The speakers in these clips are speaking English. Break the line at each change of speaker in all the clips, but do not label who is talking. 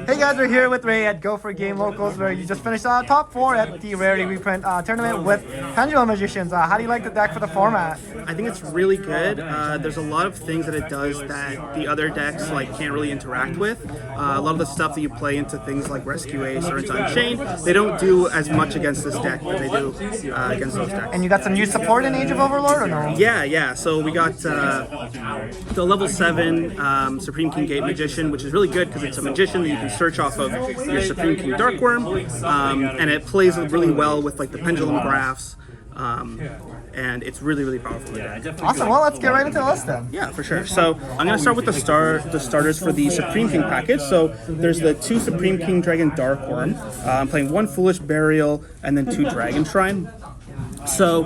Hey guys, we're here with Ray at Go For Game Locals, where you just finished top 4 at the Rarity Reprint tournament with Pendulum Magicians. How do you like the deck for the format?
I think it's really good. There's a lot of things that it does that the other decks can't really interact with. A lot of the stuff that you play into things like Rescue Ace or into Unchained, they don't do as much against this deck that they do against those decks.
And you got some new support in Age of Overlord or no?
Yeah. So we got the level 7 Supreme King Gate Magician, which is really good because it's a magician that you can search off of your Supreme King Darkworm, and it plays really well with the pendulum graphs. And it's really powerful.
Awesome. Well, let's get right into the list then.
Yeah, for sure. So I'm going to start with the starters for the Supreme King package. So there's the 2 Supreme King Dragon Darkworm. I'm playing 1 Foolish Burial and then 2 Dragon Shrine. So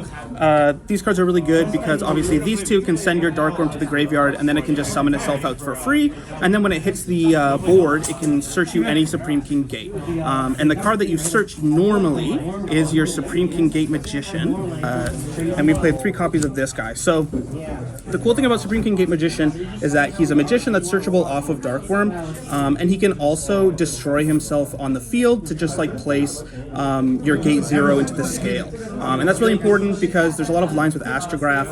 these cards are really good because obviously these 2 can send your Darkworm to the graveyard and then it can just summon itself out for free. And then when it hits the board, it can search you any Supreme King Gate. And the card that you search normally is your Supreme King Gate Magician. And we played 3 copies of this guy. So the cool thing about Supreme King Gate Magician is that he's a magician that's searchable off of Darkworm. And he can also destroy himself on the field to just place your Gate 0 into the scale. And that's really important because there's a lot of lines with Astrograph,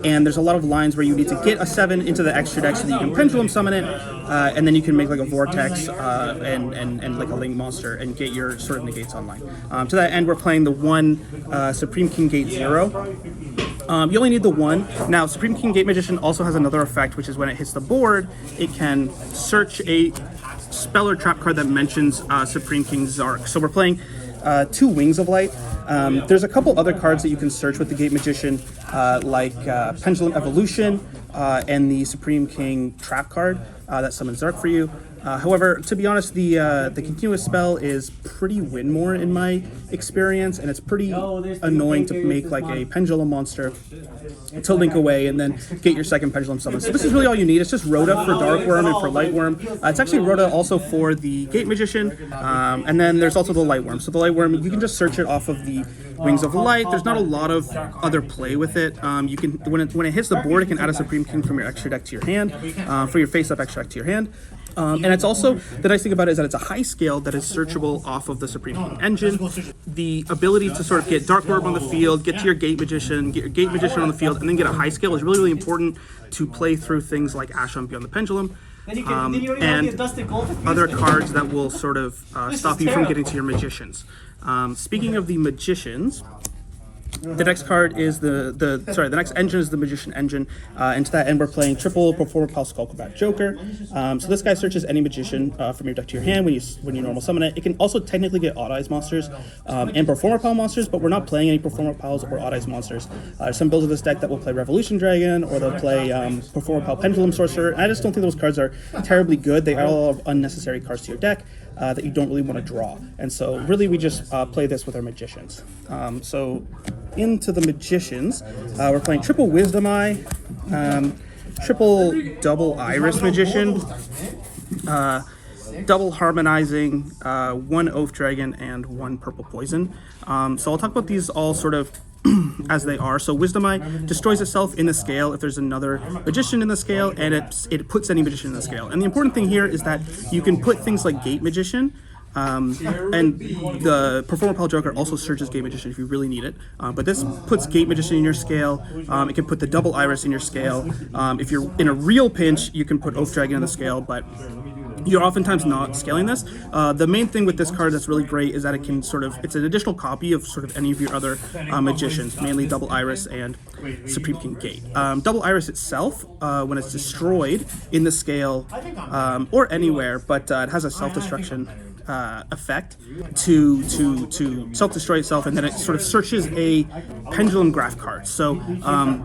and there's a lot of lines where you need to get a 7 into the extra deck so that you can Pendulum summon it, and then you can make a Vortex and a Link monster and get your Sword of Negates online. To that end, we're playing the 1 Supreme King Gate 0. You only need the 1. Now, Supreme King Gate Magician also has another effect, which is when it hits the board, it can search a spell or trap card that mentions Supreme King Zark. So we're playing 2 Wings of Light. There's a couple other cards that you can search with the Gate Magician, like Pendulum Evolution and the Supreme King Trap card that summons Zark for you. However, to be honest, the continuous spell is pretty win more in my experience, and it's pretty annoying to make a pendulum monster to link away and then get your second pendulum summon. So this is really all you need. It's just Rhoda for Darkworm and for Lightworm. It's actually Rhoda also for the Gate Magician, and then there's also the Lightworm. So the Lightworm, you can just search it off of the Wings of Light. There's not a lot of other play with it. You can when it hits the board, it can add a Supreme King from your extra deck to your hand, for your face-up extra deck to your hand. And it's also, the nice thing about it is that it's a high scale that is searchable off of the Supreme King engine. The ability to sort of get Darkworm on the field, get to your Gate Magician, get your Gate Magician on the field, and then get a high scale is really important to play through things like Ashram Beyond the Pendulum. And other cards that will sort of stop you from getting to your Magicians. Speaking of the Magicians, the next card is the next engine is the Magician engine, and to that end we're playing triple Performer Pal Skullcrobat Joker. So this guy searches any magician from your deck to your hand when you normal summon it. It can also technically get Odd Eyes monsters and Performer Pal monsters, but we're not playing any Performer Pals or Odd Eyes monsters. There's some builds of this deck that will play Revolution Dragon, or they'll play Performer Pal Pendulum Sorcerer, and I just don't think those cards are terribly good. They add a lot of unnecessary cards to your deck that you don't really want to draw, and so really we just play this with our magicians. So into the magicians, we're playing triple Wisdom Eye, triple double Iris Magician, double Harmonizing, 1 Oath Dragon, and 1 Purple Poison. So I'll talk about these all sort of as they are. So Wisdom Eye destroys itself in the scale if there's another magician in the scale, and it puts any magician in the scale. And the important thing here is that you can put things like Gate Magician, and the Performer Pal Joker also searches Gate Magician if you really need it. But this puts Gate Magician in your scale. It can put the double Iris in your scale. If you're in a real pinch, you can put Oath Dragon in the scale, but you're oftentimes not scaling this. The main thing with this card that's really great is that it can it's an additional copy of sort of any of your other magicians, mainly Double Iris and Supreme King Gate. Double Iris itself, when it's destroyed in the scale or anywhere, but it has a self-destruction effect to self-destroy itself, and then it sort of searches a Pendulum Graph card. So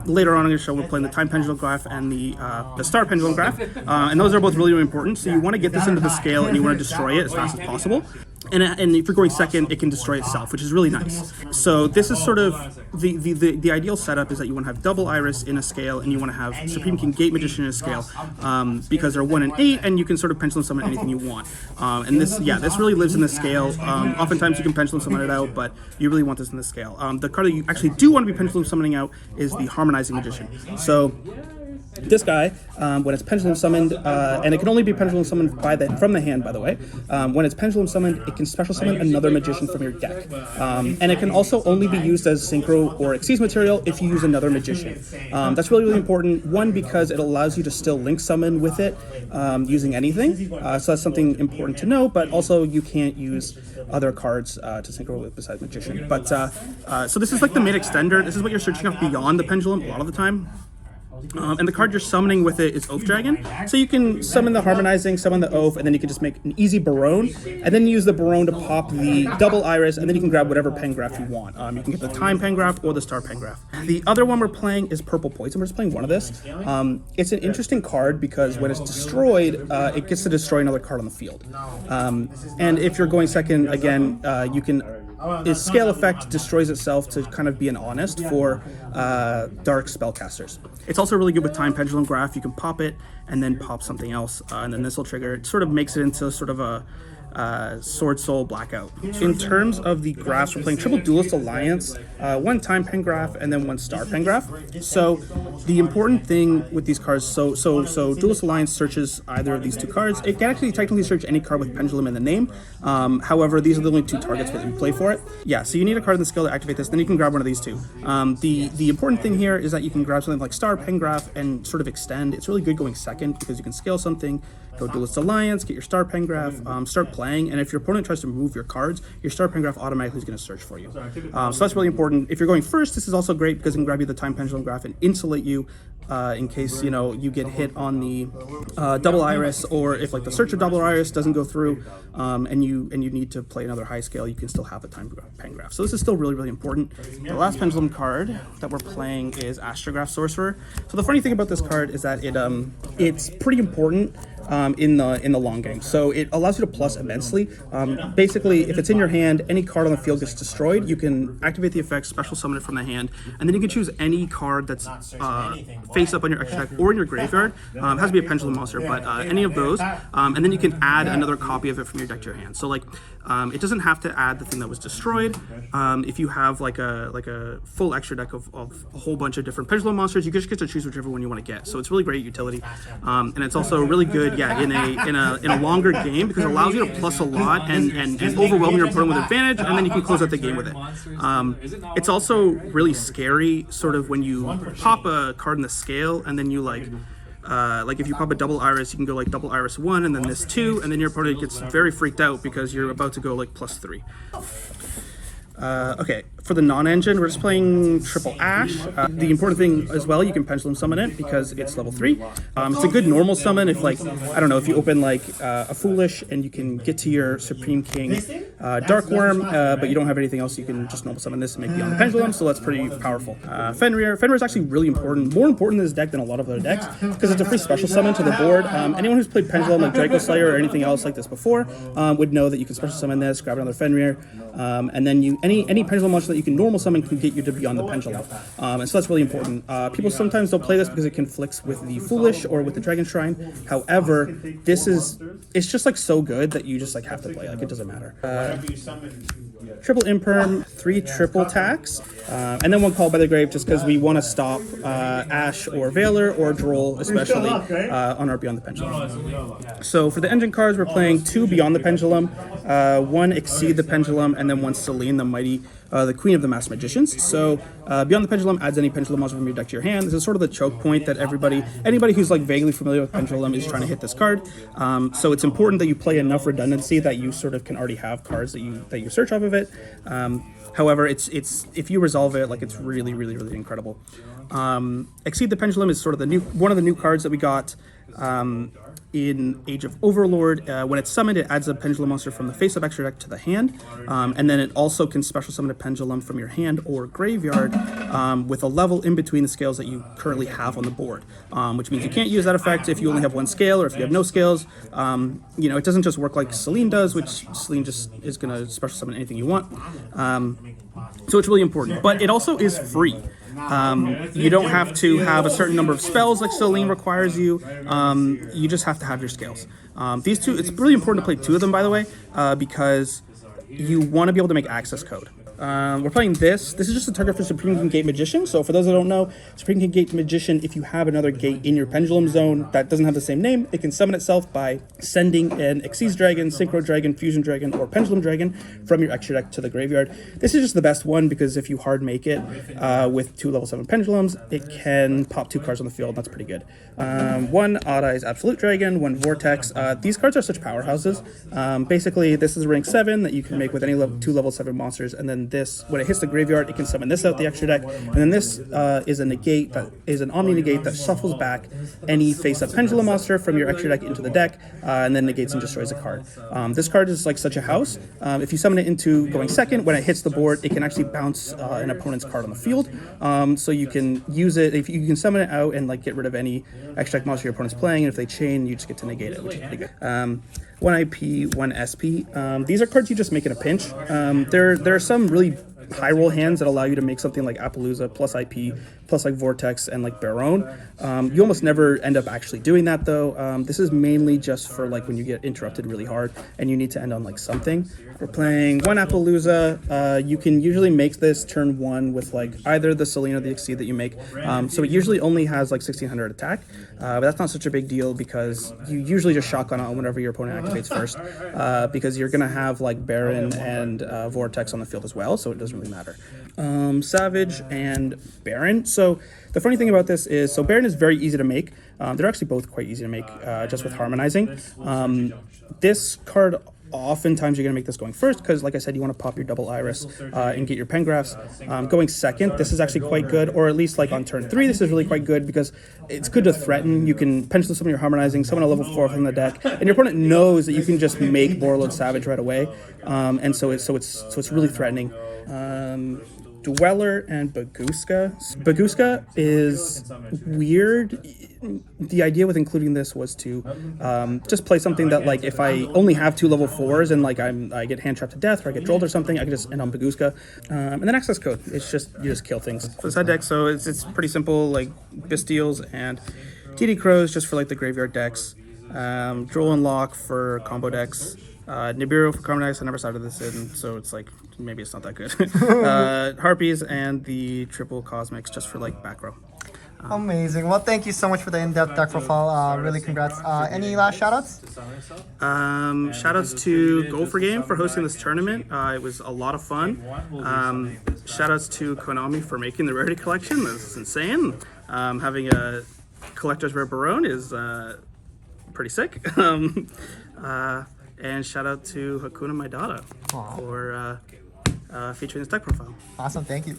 later on in the show we're playing the Time Pendulum Graph and the Star Pendulum Graph, and those are both really important. So you want to get this into the scale and you want to destroy it as fast as possible. And if you're going second, it can destroy itself, which is really nice. So this is sort of the ideal setup is that you want to have double Iris in a scale, and you want to have Supreme King Gate Magician in a scale, because they're 1 and 8, and you can sort of pendulum summon anything you want. And this really lives in the scale. Oftentimes you can pendulum summon it out, but you really want this in the scale. The card that you actually do want to be pendulum summoning out is the Harmonizing Magician. So This guy, when it's pendulum summoned, and it can only be pendulum summoned from the hand, by the way. When it's pendulum summoned, it can special summon another magician from your deck. And it can also only be used as synchro or exceeds material if you use another magician. That's really, really important. One, because it allows you to still link summon with it using anything. So that's something important to know, but also you can't use other cards to synchro with besides magician. But so this is like the main extender. This is what you're searching off beyond the pendulum a lot of the time. And the card you're summoning with it is Oath Dragon. So you can summon the Harmonizing, summon the Oath, and then you can just make an easy Barone, and then use the Barone to pop the double Iris, and then you can grab whatever Pengraph you want. You can get the Time Pengraph or the Star Pengraph. The other one we're playing is Purple Poison. We're just playing one of this. It's an interesting card because when it's destroyed, it gets to destroy another card on the field. And if you're going second, again, you can... Its scale effect destroys itself to kind of be an honest for dark spellcasters. It's also really good with Time Pendulum Graph. You can pop it and then pop something else, and then this will trigger. It sort of makes it into sort of a Sword Soul Blackout. In terms of the graphs, we're playing triple Duelist Alliance, one Time Pengraph, and then one Star Pengraph. So the important thing with these cards, so Duelist Alliance searches either of these two cards. It can actually technically search any card with Pendulum in the name. However, these are the only two targets that you play for it. Yeah, so you need a card in the skill to activate this, then you can grab one of these two. The important thing here is that you can grab something like Star Pengraph and sort of extend. It's really good going second because you can scale something, go Duelist Alliance, get your Star Pengraph, start playing, and if your opponent tries to move your cards, your Star Pengraph automatically is going to search for you. So that's really important. If you're going first, this is also great because it can grab you the Time Pendulum Graph and insulate you in case, you know, you get hit on the double Iris, or if like the search of double Iris doesn't go through, and you need to play another high scale, you can still have the Time Pengraph. So this is still really, really important. The last Pendulum card that we're playing is Astrograph Sorcerer. So the funny thing about this card is that it's pretty important in the long game. So it allows you to plus immensely. Basically, if it's in your hand, any card on the field gets destroyed, you can activate the effect, special summon it from the hand, and then you can choose any card that's face up on your extra deck or in your graveyard. It has to be a Pendulum monster, but any of those, and then you can add another copy of it from your deck to your hand. So like, it doesn't have to add the thing that was destroyed. If you have like a full extra deck of a whole bunch of different Pendulum monsters, you just get to choose whichever one you want to get. So it's really great utility, and it's also really good, yeah, in a longer game because it allows you to plus a lot and overwhelm your opponent with advantage, and then you can close out the game with it. It's also really scary, sort of when you pop a card in the scale and then you like if you pop a double Iris, you can go like double Iris 1 and then this 2, and then your opponent gets very freaked out because you're about to go like +3. Okay, for the non-engine, we're just playing triple Ash. The important thing as well, you can Pendulum Summon it because it's level 3. It's a good normal summon if, like, I don't know, if you open like a Foolish and you can get to your Supreme King Dark Worm, but you don't have anything else, you can just normal summon this and make Beyond the Pendulum, so that's pretty powerful. Fenrir is actually really important, more important in this deck than a lot of other decks, because it's a free special summon to the board. Anyone who's played Pendulum like Draco Slayer or anything else like this before would know that you can special summon this, grab another Fenrir, and then any Pendulum monster that you can normal summon can get you to Beyond the Pendulum. And so that's really important. People sometimes don't play this because it conflicts with the Foolish or with the Dragon Shrine. However, it's just like so good that you just like have to play. Like, it doesn't matter. Triple Imperm, 3 triple attacks, and then 1 Call by the Grave, just because we want to stop Ash or Veiler or Droll, especially on our Beyond the Pendulum. So for the engine cards, we're playing 2 Beyond the Pendulum, 1 Exceed the Pendulum, and then 1 Selene, the Mighty, the Queen of the Masked Magicians. So Beyond the Pendulum adds any Pendulum monster from your deck to your hand. This is sort of the choke point that anybody who's like vaguely familiar with Pendulum is trying to hit this card. So it's important that you play enough redundancy that you sort of can already have cards that you search off of it. However, it's if you resolve it, like, it's really, really, really incredible. Exceed the Pendulum is sort of one of the new cards that we got in Age of Overlord. When it's summoned, it adds a Pendulum monster from the face-up extra deck to the hand, and then it also can special summon a Pendulum from your hand or graveyard with a level in between the scales that you currently have on the board, which means you can't use that effect if you only have 1 scale or if you have no scales. You know, it doesn't just work like Selene does, which Selene just is going to special summon anything you want. So it's really important, but it also is free. You don't have to have a certain number of spells like Selene requires you. You just have to have your scales. These two, it's really important to play 2 of them, by the way, because you want to be able to make access code. We're playing this. This is just a target for Supreme King Gate Magician. So for those that don't know, Supreme King Gate Magician, if you have another gate in your Pendulum zone that doesn't have the same name, it can summon itself by sending an Xyz Dragon, Synchro Dragon, Fusion Dragon, or Pendulum Dragon from your extra deck to the graveyard. This is just the best one because if you hard make it with 2 level 7 Pendulums, it can pop 2 cards on the field. That's pretty good. 1 Odd Eyes Absolute Dragon, 1 Vortex. These cards are such powerhouses. Basically, this is rank 7 that you can make with any 2 level 7 monsters, and then this, when it hits the graveyard, it can summon this out the extra deck, and then this is a negate that is an Omni negate that shuffles back any face-up Pendulum monster from your extra deck into the deck, and then negates and destroys a card. This card is like such a house. If you summon it into going second, when it hits the board, it can actually bounce an opponent's card on the field. So you can use it, if you can summon it out and like get rid of any extra deck monster your opponent's playing, and if they chain, you just get to negate it, which is pretty good. 1 IP, 1 SP. These are cards you just make in a pinch. There are some really high roll hands that allow you to make something like Appaloosa plus IP plus like Vortex and like Baron. You almost never end up actually doing that though. This is mainly just for like when you get interrupted really hard and you need to end on like something. We're playing 1 Appaloosa. You can usually make this turn 1 with like either the Selene or the Exceed that you make. So it usually only has like 1600 attack, but that's not such a big deal because you usually just shotgun on whenever your opponent activates first, because you're gonna have like Baron and Vortex on the field as well, so it doesn't really matter. Savage and Baron. So the funny thing about this is, so Baron is very easy to make. They're actually both quite easy to make, just with harmonizing. This card, oftentimes you're going to make this going first because, like I said, you want to pop your double iris and get your Pengraphs. Going second, this is actually quite good, or at least like on turn 3, this is really quite good because it's good to threaten. You can Pendulum summon your harmonizing, summon a level 4 from the deck, and your opponent knows that you can just make Borreload Savage right away, and so it's really threatening. Dweller and Baguska. Baguska is weird. The idea with including this was to just play something that, like, if I only have 2 level 4s and like I get hand trapped to death or I get trolled or something, I can just end on Baguska. And then access code. It's just, you just kill things. For the side deck, so it's pretty simple, like Bastiles and TD Crows just for like the graveyard decks. Droll and Lock for combo decks. Nibiru for Carbon Dice. I never started this in, so it's like, maybe it's not that good. Harpies and the triple Cosmics just for like back row.
Amazing. Well, thank you so much for the in-depth deck profile. Really congrats. Any last shoutouts?
Shoutouts to Go for Game for hosting this tournament. It was a lot of fun. Shoutouts to Konami for making the Rarity Collection. This is insane. Having a collector's rare Baron is pretty sick. And shout out to Hakuna Maidata for featuring this deck profile.
Awesome, thank you.